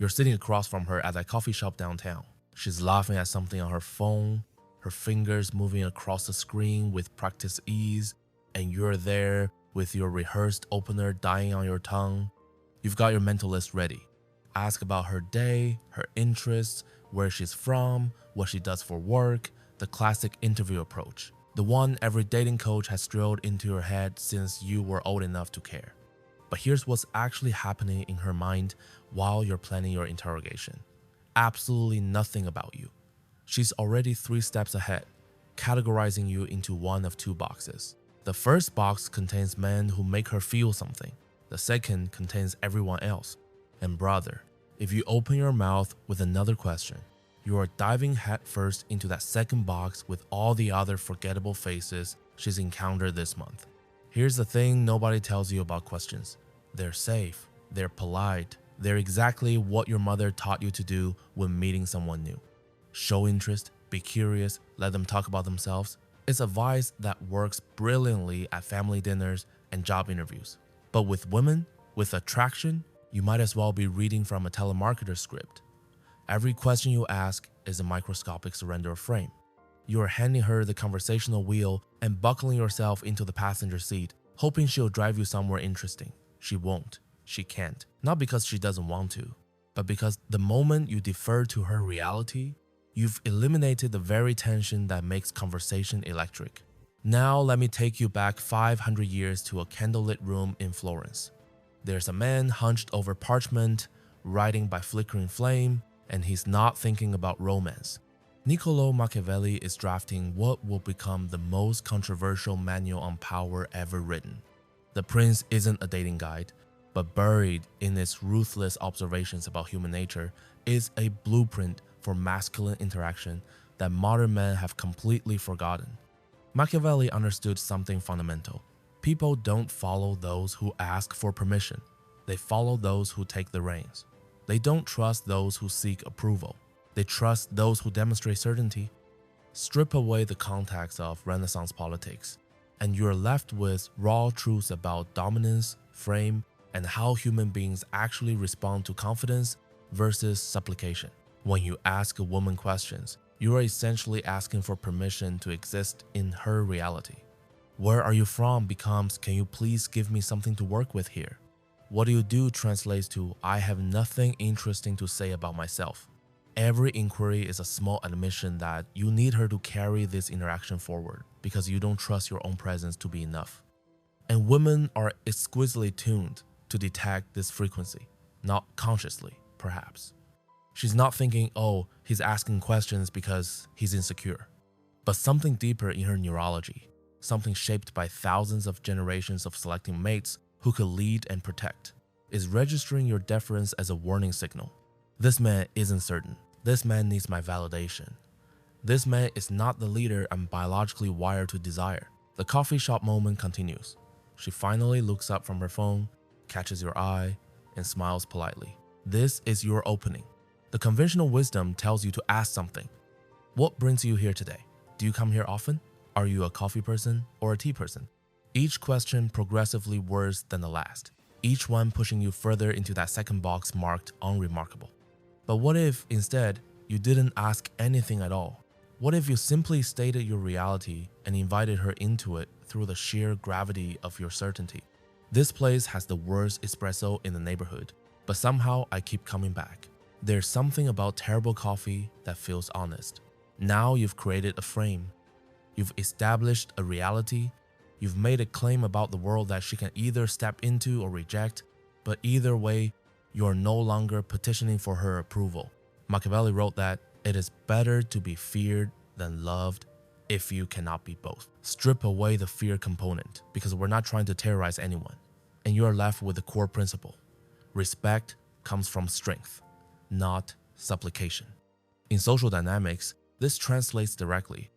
You're sitting across from her at that coffee shop downtown. She's laughing at something on her phone, her fingers moving across the screen with practiced ease, and you're there with your rehearsed opener dying on your tongue. You've got your mental list ready. Ask about her day, her interests, where she's from, what she does for work, the classic interview approach. The one every dating coach has drilled into your head since you were old enough to care. But here's what's actually happening in her mind while you're planning your interrogation. Absolutely nothing about you. She's already 3 steps ahead, categorizing you into one of 2 boxes. The first box contains men who make her feel something. The second contains everyone else. And brother, if you open your mouth with another question, you are diving headfirst into that second box with all the other forgettable faces she's encountered this month. Here's the thing nobody tells you about questions. They're safe, they're polite, they're exactly what your mother taught you to do when meeting someone new. Show interest, be curious, let them talk about themselves. It's advice that works brilliantly at family dinners and job interviews. But with women, with attraction, you might as well be reading from a telemarketer script. Every question you ask is a microscopic surrender of frame. You are handing her the conversational wheel and buckling yourself into the passenger seat, hoping she'll drive you somewhere interesting. She won't. She can't. Not because she doesn't want to, but because the moment you defer to her reality, you've eliminated the very tension that makes conversation electric. Now let me take you back 500 years to a candlelit room in Florence. There's a man hunched over parchment, writing by flickering flame, and he's not thinking about romance. Niccolo Machiavelli is drafting what will become the most controversial manual on power ever written. The Prince isn't a dating guide, but buried in its ruthless observations about human nature is a blueprint for masculine interaction that modern men have completely forgotten. Machiavelli understood something fundamental. People don't follow those who ask for permission. They follow those who take the reins. They don't trust those who seek approval. They trust those who demonstrate certainty. Strip away the context of Renaissance politics, and you're left with raw truths about dominance, frame, and how human beings actually respond to confidence versus supplication. When you ask a woman questions, you are essentially asking for permission to exist in her reality. Where are you from becomes, can you please give me something to work with here? What do you do translates to, I have nothing interesting to say about myself. Every inquiry is a small admission that you need her to carry this interaction forward because you don't trust your own presence to be enough. And women are exquisitely tuned to detect this frequency, not consciously, perhaps. She's not thinking, oh, he's asking questions because he's insecure, but something deeper in her neurology, something shaped by thousands of generations of selecting mates who could lead and protect, is registering your deference as a warning signal. This man isn't certain. This man needs my validation. This man is not the leader I'm biologically wired to desire. The coffee shop moment continues. She finally looks up from her phone, catches your eye, and smiles politely. This is your opening. The conventional wisdom tells you to ask something. What brings you here today? Do you come here often? Are you a coffee person or a tea person? Each question progressively worse than the last, each one pushing you further into that second box marked unremarkable. But what if, instead, you didn't ask anything at all? What if you simply stated your reality and invited her into it through the sheer gravity of your certainty? This place has the worst espresso in the neighborhood, but somehow I keep coming back. There's something about terrible coffee that feels honest. Now you've created a frame. You've established a reality. You've made a claim about the world that she can either step into or reject, but either way, you're no longer petitioning for her approval. Machiavelli wrote that it is better to be feared than loved if you cannot be both. Strip away the fear component because we're not trying to terrorize anyone, and you're left with the core principle. Respect comes from strength, not supplication. In social dynamics, this translates directly.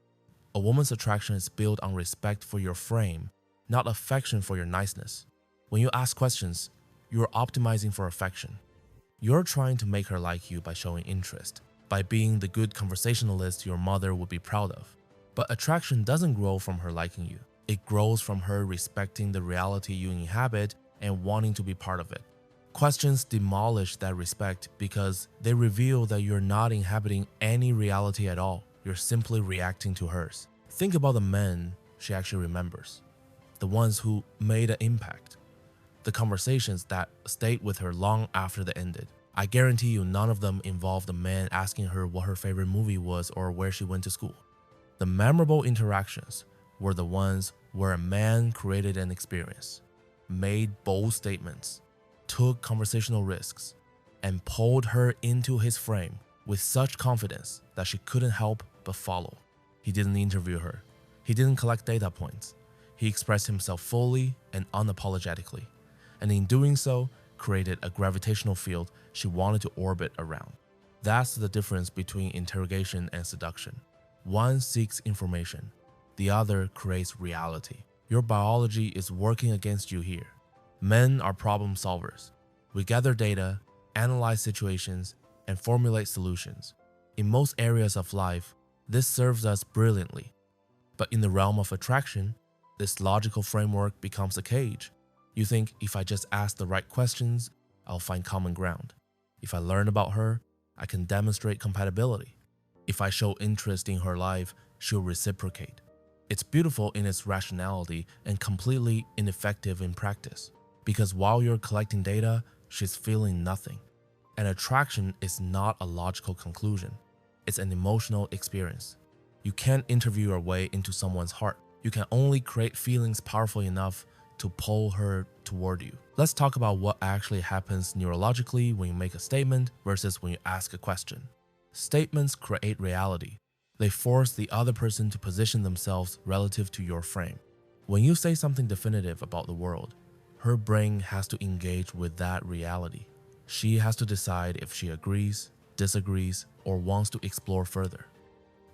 A woman's attraction is built on respect for your frame, not affection for your niceness. When you ask questions, you are optimizing for affection. You're trying to make her like you by showing interest, by being the good conversationalist your mother would be proud of. But attraction doesn't grow from her liking you. It grows from her respecting the reality you inhabit and wanting to be part of it. Questions demolish that respect because they reveal that you're not inhabiting any reality at all. You're simply reacting to hers. Think about the men she actually remembers, the ones who made an impact, the conversations that stayed with her long after they ended. I guarantee you none of them involved a man asking her what her favorite movie was or where she went to school. The memorable interactions were the ones where a man created an experience, made bold statements, took conversational risks, and pulled her into his frame with such confidence that she couldn't help but follow. He didn't interview her. He didn't collect data points. He expressed himself fully and unapologetically, and in doing so, created a gravitational field she wanted to orbit around. That's the difference between interrogation and seduction. One seeks information, the other creates reality. Your biology is working against you here. Men are problem solvers. We gather data, analyze situations, and formulate solutions. In most areas of life, this serves us brilliantly. But in the realm of attraction, this logical framework becomes a cage. You think if I just ask the right questions, I'll find common ground. If I learn about her, I can demonstrate compatibility. If I show interest in her life, she'll reciprocate. It's beautiful in its rationality and completely ineffective in practice. Because while you're collecting data, she's feeling nothing. An attraction is not a logical conclusion. It's an emotional experience. You can't interview your way into someone's heart. You can only create feelings powerful enough to pull her toward you. Let's talk about what actually happens neurologically when you make a statement versus when you ask a question. Statements create reality. They force the other person to position themselves relative to your frame. When you say something definitive about the world, her brain has to engage with that reality. She has to decide if she agrees, disagrees, or wants to explore further.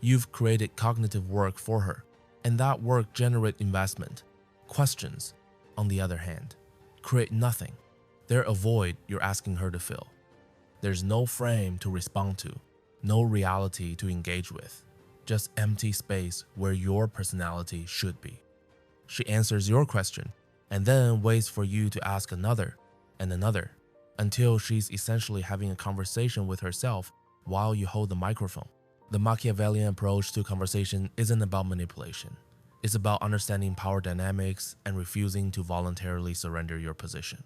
You've created cognitive work for her, and that work generates investment. Questions, on the other hand, create nothing. They're a void you're asking her to fill. There's no frame to respond to, no reality to engage with, just empty space where your personality should be. She answers your question and then waits for you to ask another and another until she's essentially having a conversation with herself while you hold the microphone. The Machiavellian approach to conversation isn't about manipulation. It's about understanding power dynamics and refusing to voluntarily surrender your position.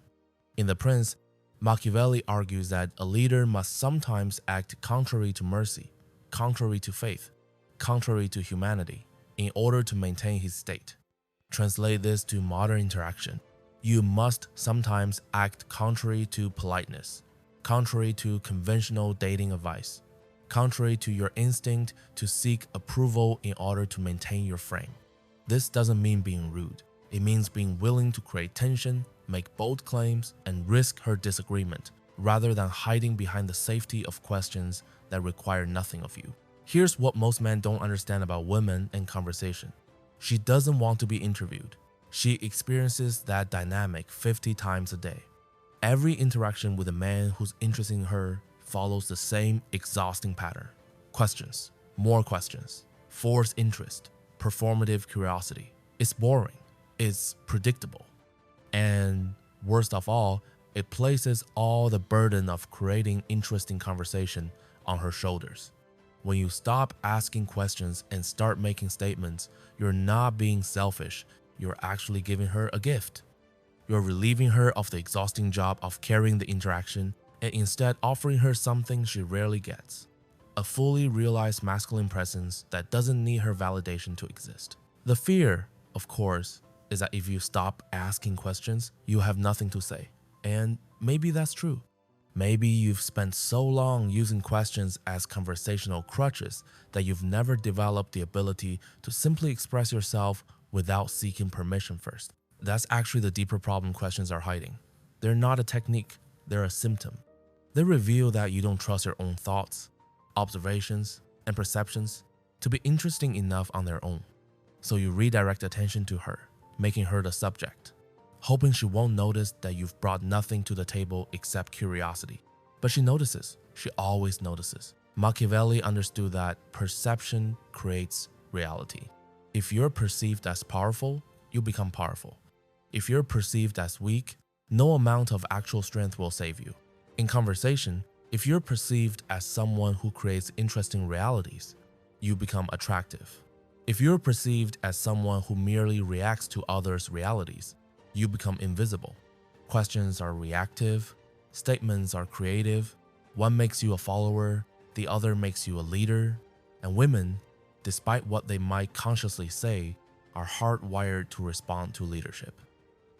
In The Prince, Machiavelli argues that a leader must sometimes act contrary to mercy, contrary to faith, contrary to humanity, in order to maintain his state. Translate this to modern interaction. You must sometimes act contrary to politeness, contrary to conventional dating advice, contrary to your instinct to seek approval in order to maintain your frame. This doesn't mean being rude. It means being willing to create tension, make bold claims, and risk her disagreement, rather than hiding behind the safety of questions that require nothing of you. Here's what most men don't understand about women and conversation. She doesn't want to be interviewed. She experiences that dynamic 50 times a day. Every interaction with a man who's interested in her follows the same exhausting pattern. Questions, more questions, forced interest, performative curiosity. It's boring, it's predictable, and worst of all, it places all the burden of creating interesting conversation on her shoulders. When you stop asking questions and start making statements, you're not being selfish, you're actually giving her a gift. You're relieving her of the exhausting job of carrying the interaction and instead offering her something she rarely gets. A fully realized masculine presence that doesn't need her validation to exist. The fear, of course, is that if you stop asking questions, you have nothing to say. And maybe that's true. Maybe you've spent so long using questions as conversational crutches that you've never developed the ability to simply express yourself without seeking permission first. That's actually the deeper problem questions are hiding. They're not a technique, they're a symptom. They reveal that you don't trust your own thoughts, observations, and perceptions to be interesting enough on their own. So you redirect attention to her, making her the subject, hoping she won't notice that you've brought nothing to the table except curiosity. But she notices. She always notices. Machiavelli understood that perception creates reality. If you're perceived as powerful, you become powerful. If you're perceived as weak, No amount of actual strength will save you. In conversation, if you're perceived as someone who creates interesting realities, you become attractive. If you're perceived as someone who merely reacts to others' realities, you become invisible. Questions are reactive, statements are creative, one makes you a follower, the other makes you a leader, and women, despite what they might consciously say, are hardwired to respond to leadership.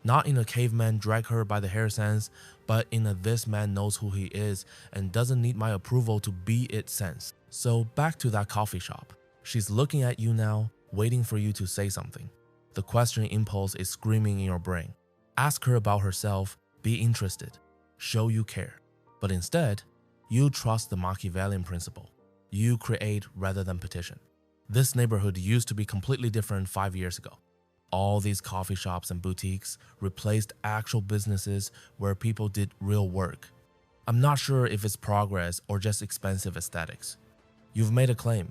Not in a caveman drag her by the hair sense, but in a this man knows who he is and doesn't need my approval to be it sense. So back to that coffee shop. She's looking at you now, waiting for you to say something. The question impulse is screaming in your brain. Ask her about herself, be interested, show you care. But instead, you trust the Machiavellian principle. You create rather than petition. This neighborhood used to be completely different 5 years ago. All these coffee shops and boutiques replaced actual businesses where people did real work. I'm not sure if it's progress or just expensive aesthetics. You've made a claim.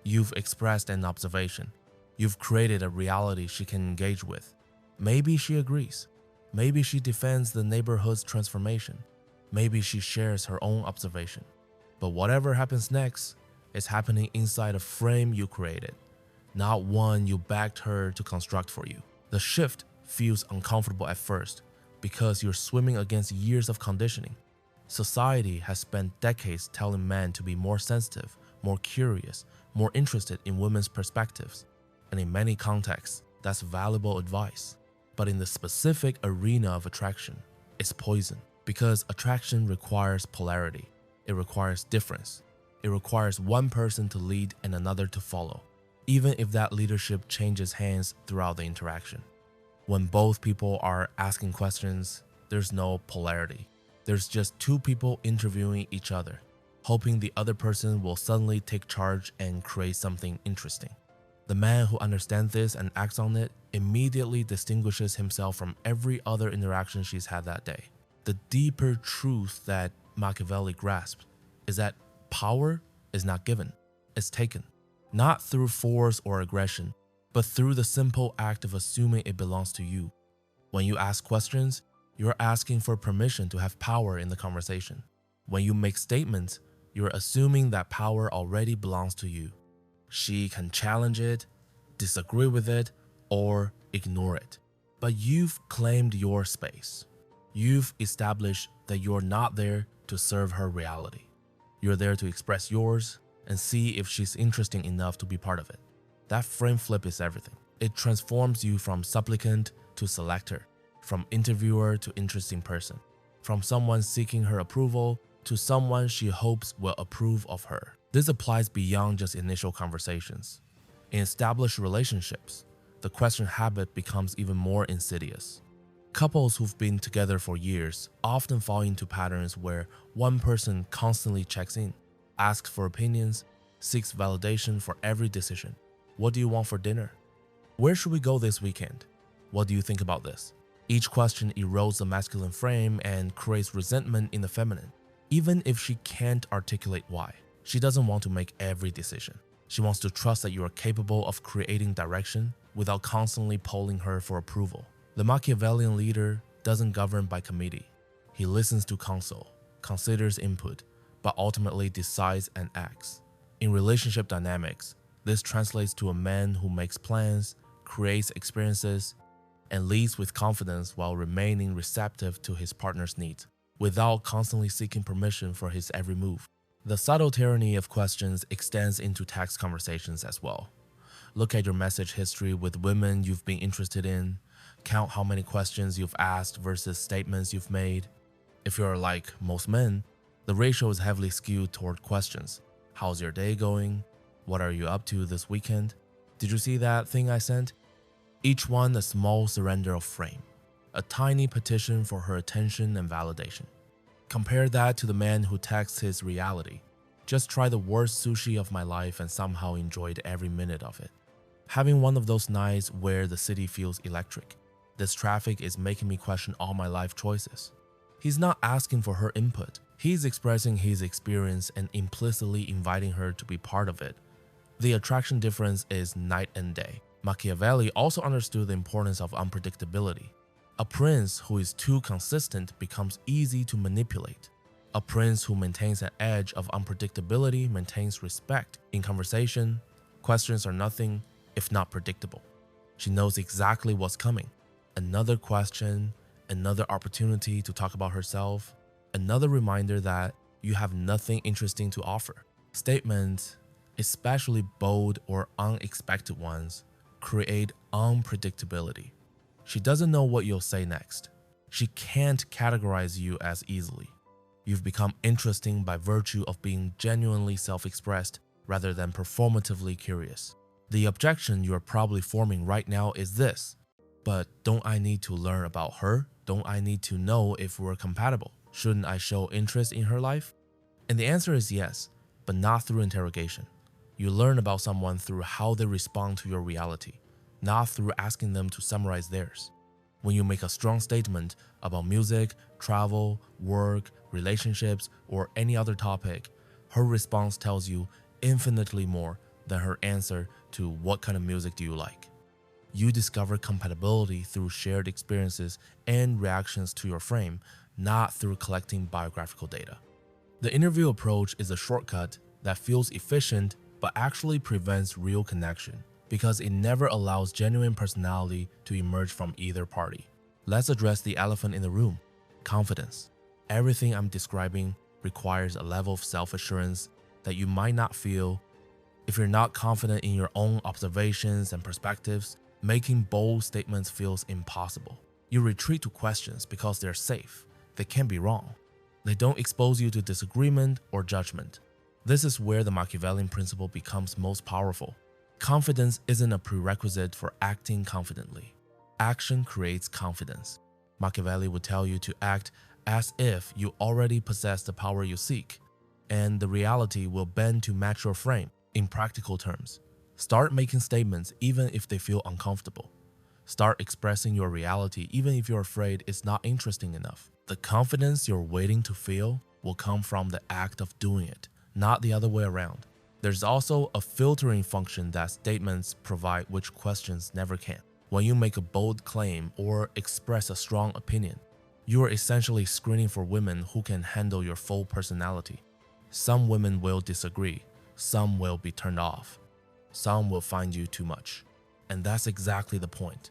You've expressed an observation. You've created a reality she can engage with. Maybe she agrees. Maybe she defends the neighborhood's transformation. Maybe she shares her own observation. But whatever happens next is happening inside a frame you created, not one you begged her to construct for you. The shift feels uncomfortable at first because you're swimming against years of conditioning. Society has spent decades telling men to be more sensitive, more curious, more interested in women's perspectives. And in many contexts, that's valuable advice. But in the specific arena of attraction, it's poison. Because attraction requires polarity. It requires difference. It requires one person to lead and another to follow, even if that leadership changes hands throughout the interaction. When both people are asking questions, there's no polarity. There's just two people interviewing each other, hoping the other person will suddenly take charge and create something interesting. The man who understands this and acts on it immediately distinguishes himself from every other interaction she's had that day. The deeper truth that Machiavelli grasped is that power is not given, it's taken. Not through force or aggression, but through the simple act of assuming it belongs to you. When you ask questions, you're asking for permission to have power in the conversation. When you make statements, you're assuming that power already belongs to you. She can challenge it, disagree with it, or ignore it. But you've claimed your space. You've established that you're not there to serve her reality. You're there to express yours and see if she's interesting enough to be part of it. That frame flip is everything. It transforms you from supplicant to selector, from interviewer to interesting person, from someone seeking her approval to someone she hopes will approve of her. This applies beyond just initial conversations. In established relationships, the question habit becomes even more insidious. Couples who've been together for years often fall into patterns where one person constantly checks in, asks for opinions, seeks validation for every decision. What do you want for dinner? Where should we go this weekend? What do you think about this? Each question erodes the masculine frame and creates resentment in the feminine, even if she can't articulate why. She doesn't want to make every decision. She wants to trust that you are capable of creating direction without constantly polling her for approval. The Machiavellian leader doesn't govern by committee. He listens to counsel, considers input, but ultimately decides and acts. In relationship dynamics, this translates to a man who makes plans, creates experiences, and leads with confidence while remaining receptive to his partner's needs, without constantly seeking permission for his every move. The subtle tyranny of questions extends into text conversations as well. Look at your message history with women you've been interested in. Count how many questions you've asked versus statements you've made. If you're like most men, the ratio is heavily skewed toward questions. How's your day going? What are you up to this weekend? Did you see that thing I sent? Each one a small surrender of frame, a tiny petition for her attention and validation. Compare that to the man who texts his reality. Just try the worst sushi of my life and somehow enjoyed every minute of it. Having one of those nights where the city feels electric. This traffic is making me question all my life choices. He's not asking for her input. He's expressing his experience and implicitly inviting her to be part of it. The attraction difference is night and day. Machiavelli also understood the importance of unpredictability. A prince who is too consistent becomes easy to manipulate. A prince who maintains an edge of unpredictability maintains respect. In conversation, questions are nothing if not predictable. She knows exactly what's coming. Another question, another opportunity to talk about herself, another reminder that you have nothing interesting to offer. Statements, especially bold or unexpected ones, create unpredictability. She doesn't know what you'll say next. She can't categorize you as easily. You've become interesting by virtue of being genuinely self-expressed rather than performatively curious. The objection you are probably forming right now is this: but don't I need to learn about her? Don't I need to know if we're compatible? Shouldn't I show interest in her life? And the answer is yes, but not through interrogation. You learn about someone through how they respond to your reality, not through asking them to summarize theirs. When you make a strong statement about music, travel, work, relationships, or any other topic, her response tells you infinitely more than her answer to what kind of music do you like. You discover compatibility through shared experiences and reactions to your frame, not through collecting biographical data. The interview approach is a shortcut that feels efficient but actually prevents real connection because it never allows genuine personality to emerge from either party. Let's address the elephant in the room: confidence. Everything I'm describing requires a level of self-assurance that you might not feel. If you're not confident in your own observations and perspectives, making bold statements feels impossible. You retreat to questions because they're safe. They can't be wrong. They don't expose you to disagreement or judgment. This is where the Machiavellian principle becomes most powerful. Confidence isn't a prerequisite for acting confidently. Action creates confidence. Machiavelli would tell you to act as if you already possess the power you seek, and the reality will bend to match your frame. In practical terms, start making statements even if they feel uncomfortable. Start expressing your reality even if you're afraid it's not interesting enough. The confidence you're waiting to feel will come from the act of doing it, not the other way around. There's also a filtering function that statements provide which questions never can. When you make a bold claim or express a strong opinion, you are essentially screening for women who can handle your full personality. Some women will disagree, some will be turned off, some will find you too much. And that's exactly the point.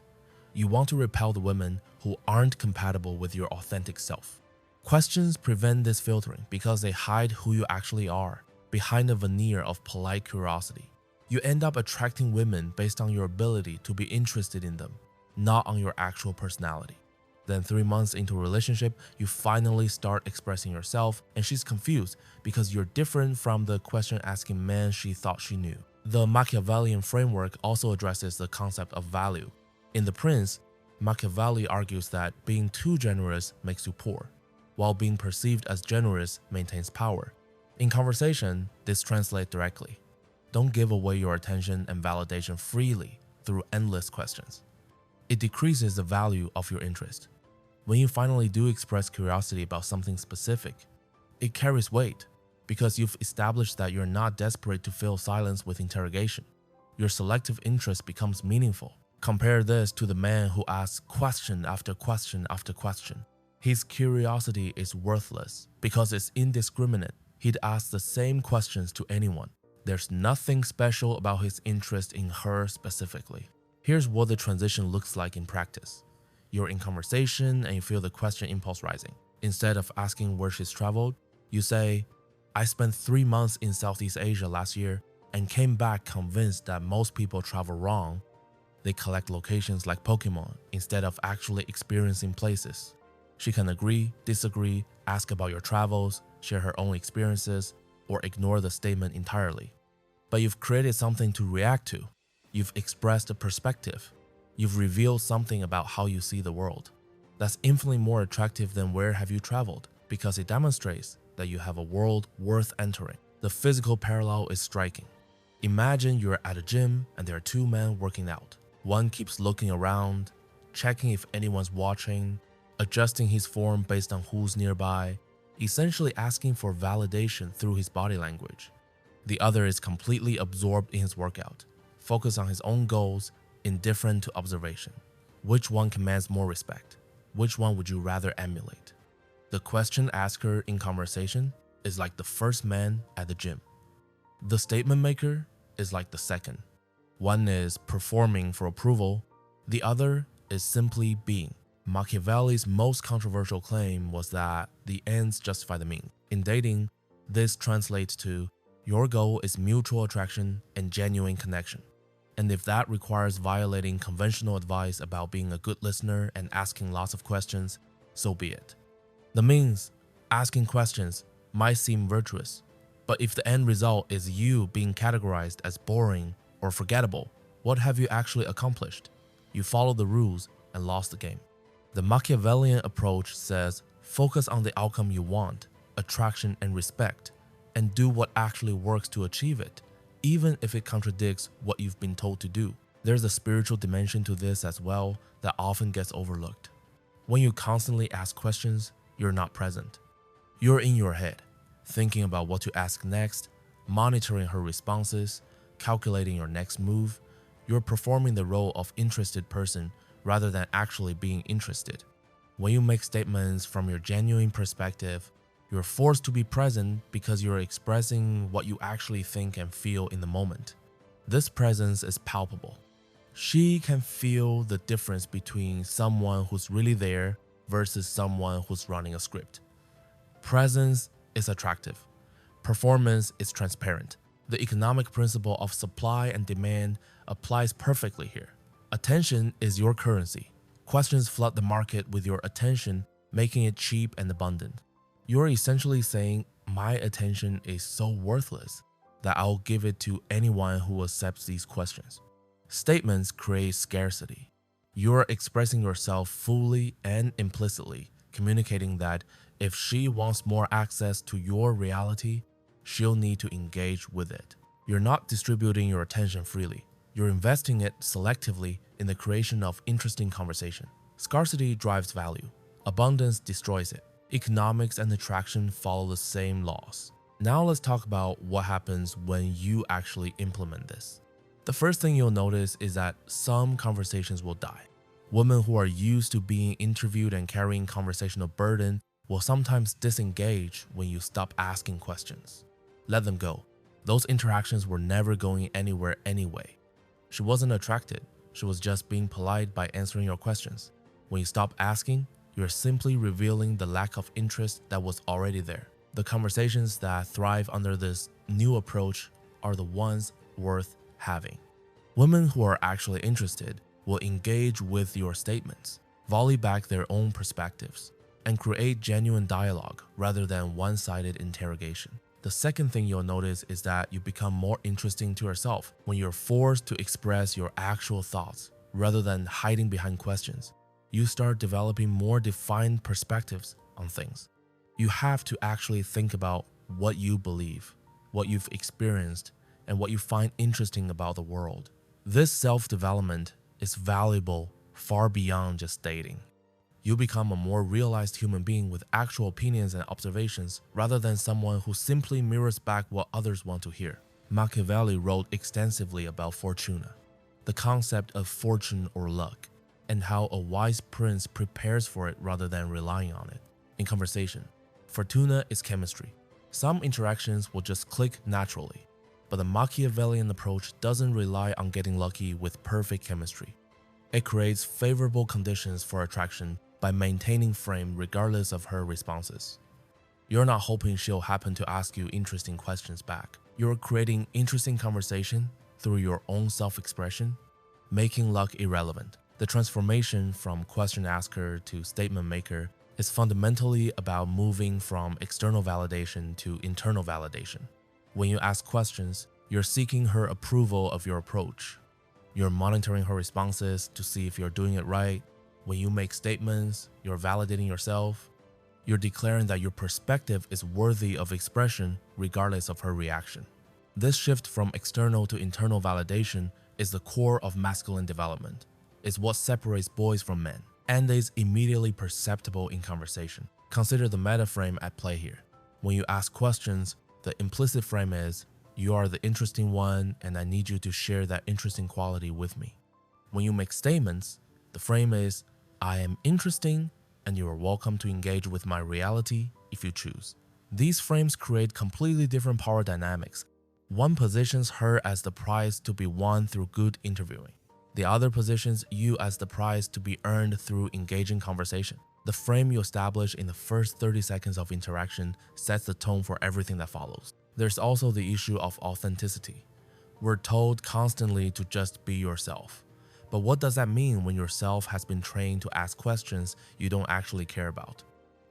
You want to repel the women who aren't compatible with your authentic self. Questions prevent this filtering because they hide who you actually are behind a veneer of polite curiosity. You end up attracting women based on your ability to be interested in them, not on your actual personality. Then 3 months into a relationship, you finally start expressing yourself and she's confused because you're different from the question-asking man she thought she knew. The Machiavellian framework also addresses the concept of value. In The Prince, Machiavelli argues that being too generous makes you poor, while being perceived as generous maintains power. In conversation, this translates directly. Don't give away your attention and validation freely through endless questions. It decreases the value of your interest. When you finally do express curiosity about something specific, it carries weight because you've established that you're not desperate to fill silence with interrogation. Your selective interest becomes meaningful. Compare this to the man who asks question after question after question. His curiosity is worthless because it's indiscriminate. He'd ask the same questions to anyone. There's nothing special about his interest in her specifically. Here's what the transition looks like in practice. You're in conversation and you feel the question impulse rising. Instead of asking where she's traveled, you say, "I spent 3 months in Southeast Asia last year and came back convinced that most people travel wrong. They collect locations like Pokemon instead of actually experiencing places." She can agree, disagree, ask about your travels, share her own experiences, or ignore the statement entirely. But you've created something to react to. You've expressed a perspective. You've revealed something about how you see the world. That's infinitely more attractive than where have you traveled, because it demonstrates that you have a world worth entering. The physical parallel is striking. Imagine you're at a gym and there are 2 men working out. One keeps looking around, checking if anyone's watching, adjusting his form based on who's nearby, essentially asking for validation through his body language. The other is completely absorbed in his workout, focused on his own goals, indifferent to observation. Which one commands more respect? which one would you rather emulate? The question asker in conversation is like the first man at the gym. The statement maker is like the second. One is performing for approval, the other is simply being. Machiavelli's most controversial claim was that the ends justify the means. In dating, this translates to your goal is mutual attraction and genuine connection. And if that requires violating conventional advice about being a good listener and asking lots of questions, so be it. The means, asking questions, might seem virtuous, but if the end result is you being categorized as boring or forgettable, what have you actually accomplished? You followed the rules and lost the game. The Machiavellian approach says focus on the outcome you want, attraction and respect, and do what actually works to achieve it, even if it contradicts what you've been told to do. There's a spiritual dimension to this as well that often gets overlooked. When you constantly ask questions, you're not present. You're in your head, thinking about what to ask next, monitoring her responses, calculating your next move. You're performing the role of interested person rather than actually being interested. When you make statements from your genuine perspective, you're forced to be present because you're expressing what you actually think and feel in the moment. This presence is palpable. She can feel the difference between someone who's really there versus someone who's running a script. Presence is attractive. Performance is transparent. The economic principle of supply and demand applies perfectly here. Attention is your currency. Questions flood the market with your attention, making it cheap and abundant. You're essentially saying, my attention is so worthless that I'll give it to anyone who accepts these questions. Statements create scarcity. You're expressing yourself fully and implicitly, communicating that if she wants more access to your reality, she'll need to engage with it. You're not distributing your attention freely. You're investing it selectively in the creation of interesting conversation. Scarcity drives value. Abundance destroys it. Economics and attraction follow the same laws. Now let's talk about what happens when you actually implement this. The first thing you'll notice is that some conversations will die. Women who are used to being interviewed and carrying conversational burden will sometimes disengage when you stop asking questions. Let them go. Those interactions were never going anywhere anyway. She wasn't attracted. She was just being polite by answering your questions. When you stop asking, you're simply revealing the lack of interest that was already there. The conversations that thrive under this new approach are the ones worth having. Women who are actually interested will engage with your statements, volley back their own perspectives, and create genuine dialogue rather than one-sided interrogation. The second thing you'll notice is that you become more interesting to yourself when you're forced to express your actual thoughts rather than hiding behind questions. You start developing more defined perspectives on things. You have to actually think about what you believe, what you've experienced, and what you find interesting about the world. This self-development is valuable far beyond just dating. You become a more realized human being with actual opinions and observations rather than someone who simply mirrors back what others want to hear. Machiavelli wrote extensively about fortuna, the concept of fortune or luck, and how a wise prince prepares for it rather than relying on it. In conversation, fortuna is chemistry. Some interactions will just click naturally, but the Machiavellian approach doesn't rely on getting lucky with perfect chemistry. It creates favorable conditions for attraction by maintaining frame regardless of her responses. You're not hoping she'll happen to ask you interesting questions back. You're creating interesting conversation through your own self-expression, making luck irrelevant. The transformation from question asker to statement maker is fundamentally about moving from external validation to internal validation. When you ask questions, you're seeking her approval of your approach. You're monitoring her responses to see if you're doing it right. When you make statements, you're validating yourself. You're declaring that your perspective is worthy of expression regardless of her reaction. This shift from external to internal validation is the core of masculine development. It's what separates boys from men, and is immediately perceptible in conversation. Consider the meta frame at play here. When you ask questions, the implicit frame is, you are the interesting one and I need you to share that interesting quality with me. When you make statements, the frame is, I am interesting and you are welcome to engage with my reality if you choose. These frames create completely different power dynamics. One positions her as the prize to be won through good interviewing. The other positions you as the prize to be earned through engaging conversation. The frame you establish in the first 30 seconds of interaction sets the tone for everything that follows. There's also the issue of authenticity. We're told constantly to just be yourself. But what does that mean when yourself has been trained to ask questions you don't actually care about?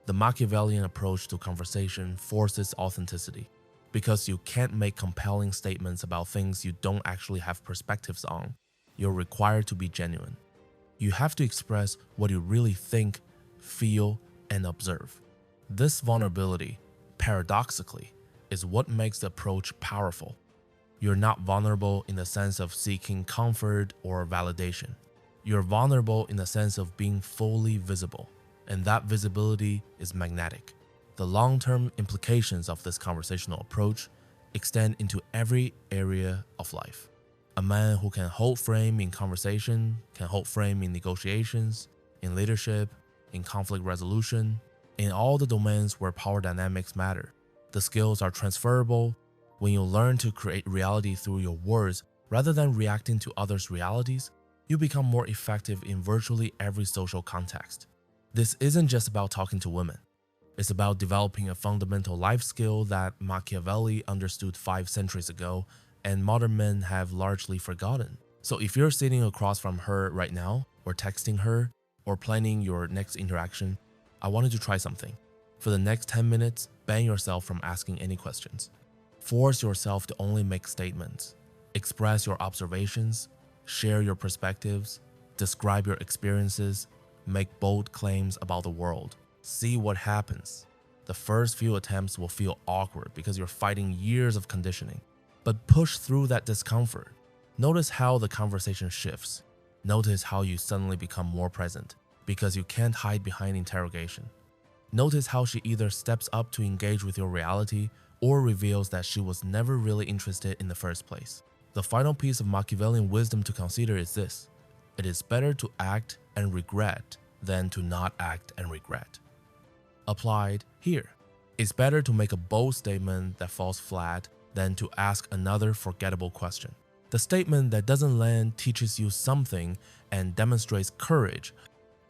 The Machiavellian approach to conversation forces authenticity. Because you can't make compelling statements about things you don't actually have perspectives on, you're required to be genuine. You have to express what you really think, feel, and observe. This vulnerability, paradoxically, is what makes the approach powerful. You're not vulnerable in the sense of seeking comfort or validation. You're vulnerable in the sense of being fully visible, and that visibility is magnetic. The long-term implications of this conversational approach extend into every area of life. A man who can hold frame in conversation can hold frame in negotiations, in leadership, in conflict resolution, in all the domains where power dynamics matter. The skills are transferable. When you learn to create reality through your words rather than reacting to others' realities, you become more effective in virtually every social context. This isn't just about talking to women. It's about developing a fundamental life skill that Machiavelli understood 5 centuries ago and modern men have largely forgotten. So if you're sitting across from her right now, or texting her, or planning your next interaction, I wanted to try something. For the next 10 minutes, ban yourself from asking any questions. Force yourself to only make statements. Express your observations, share your perspectives, describe your experiences, make bold claims about the world. See what happens. The first few attempts will feel awkward because you're fighting years of conditioning. But push through that discomfort. Notice how the conversation shifts. Notice how you suddenly become more present because you can't hide behind interrogation. Notice how she either steps up to engage with your reality or reveals that she was never really interested in the first place. The final piece of Machiavellian wisdom to consider is this: it is better to act and regret than to not act and regret. Applied here. It's better to make a bold statement that falls flat than to ask another forgettable question. The statement that doesn't land teaches you something and demonstrates courage.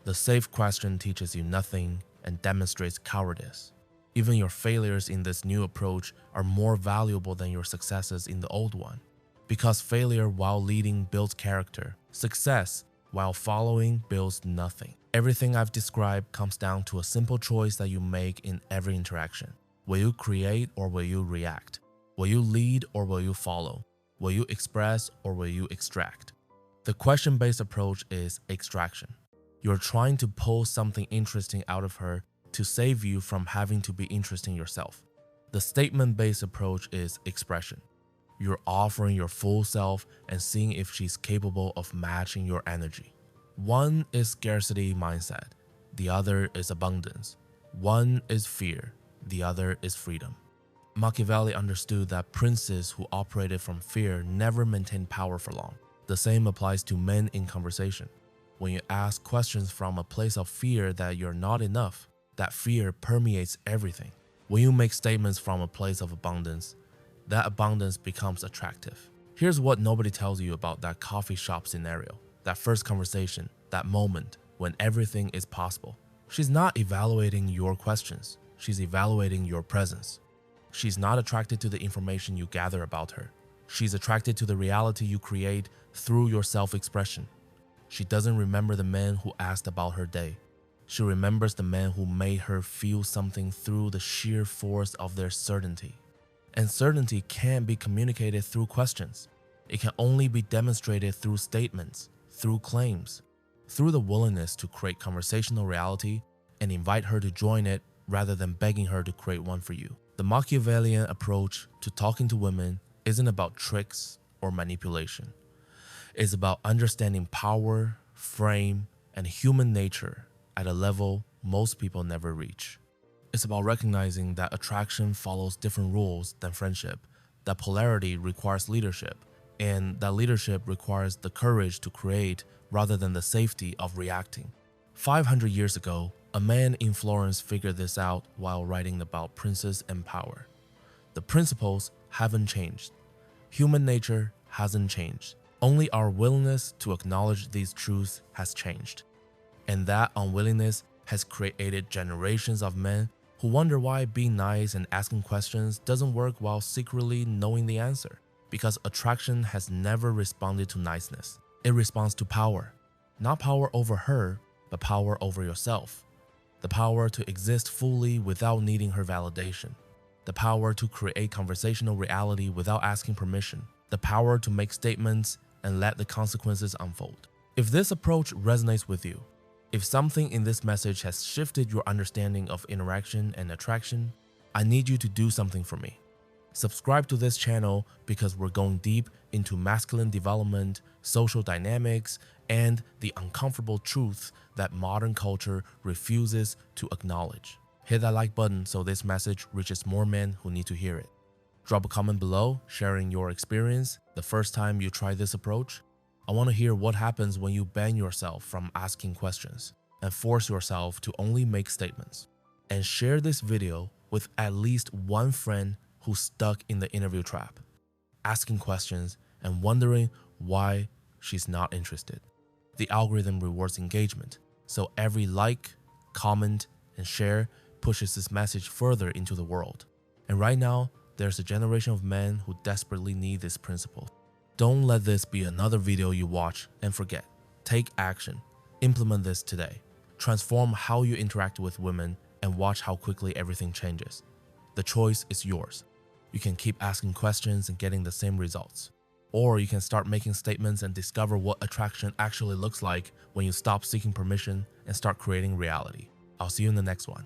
The safe question teaches you nothing and demonstrates cowardice. Even your failures in this new approach are more valuable than your successes in the old one. Because failure while leading builds character. Success while following builds nothing. Everything I've described comes down to a simple choice that you make in every interaction. Will you create or will you react? Will you lead or will you follow? Will you express or will you extract? The question-based approach is extraction. You're trying to pull something interesting out of her to save you from having to be interesting yourself. The statement-based approach is expression. You're offering your full self and seeing if she's capable of matching your energy. One is scarcity mindset. The other is abundance. One is fear. The other is freedom. Machiavelli understood that princes who operated from fear never maintained power for long. The same applies to men in conversation. When you ask questions from a place of fear that you're not enough, that fear permeates everything. When you make statements from a place of abundance, that abundance becomes attractive. Here's what nobody tells you about that coffee shop scenario, that first conversation, that moment when everything is possible. She's not evaluating your questions. She's evaluating your presence. She's not attracted to the information you gather about her. She's attracted to the reality you create through your self-expression. She doesn't remember the man who asked about her day. She remembers the man who made her feel something through the sheer force of their certainty. And certainty can't be communicated through questions. It can only be demonstrated through statements, through claims, through the willingness to create conversational reality and invite her to join it rather than begging her to create one for you. The Machiavellian approach to talking to women isn't about tricks or manipulation. It's about understanding power, frame, and human nature at a level most people never reach. It's about recognizing that attraction follows different rules than friendship, that polarity requires leadership, and that leadership requires the courage to create rather than the safety of reacting. 500 years ago, A man in Florence figured this out while writing about princess and power. The principles haven't changed. Human nature hasn't changed. Only our willingness to acknowledge these truths has changed. And that unwillingness has created generations of men who wonder why being nice and asking questions doesn't work while secretly knowing the answer. Because attraction has never responded to niceness. It responds to power. Not power over her, but power over yourself. The power to exist fully without needing her validation. The power to create conversational reality without asking permission. The power to make statements and let the consequences unfold. If this approach resonates with you, if something in this message has shifted your understanding of interaction and attraction, I need you to do something for me. Subscribe to this channel because we're going deep into masculine development, social dynamics, and the uncomfortable truths that modern culture refuses to acknowledge. Hit that like button so this message reaches more men who need to hear it. Drop a comment below sharing your experience the first time you try this approach. I want to hear what happens when you ban yourself from asking questions and force yourself to only make statements. And share this video with at least one friend who's stuck in the interview trap, asking questions and wondering why she's not interested. The algorithm rewards engagement, so every like, comment, and share pushes this message further into the world. And right now, there's a generation of men who desperately need this principle. Don't let this be another video you watch and forget. Take action. Implement this today. Transform how you interact with women and watch how quickly everything changes. The choice is yours. You can keep asking questions and getting the same results. Or you can start making statements and discover what attraction actually looks like when you stop seeking permission and start creating reality. I'll see you in the next one.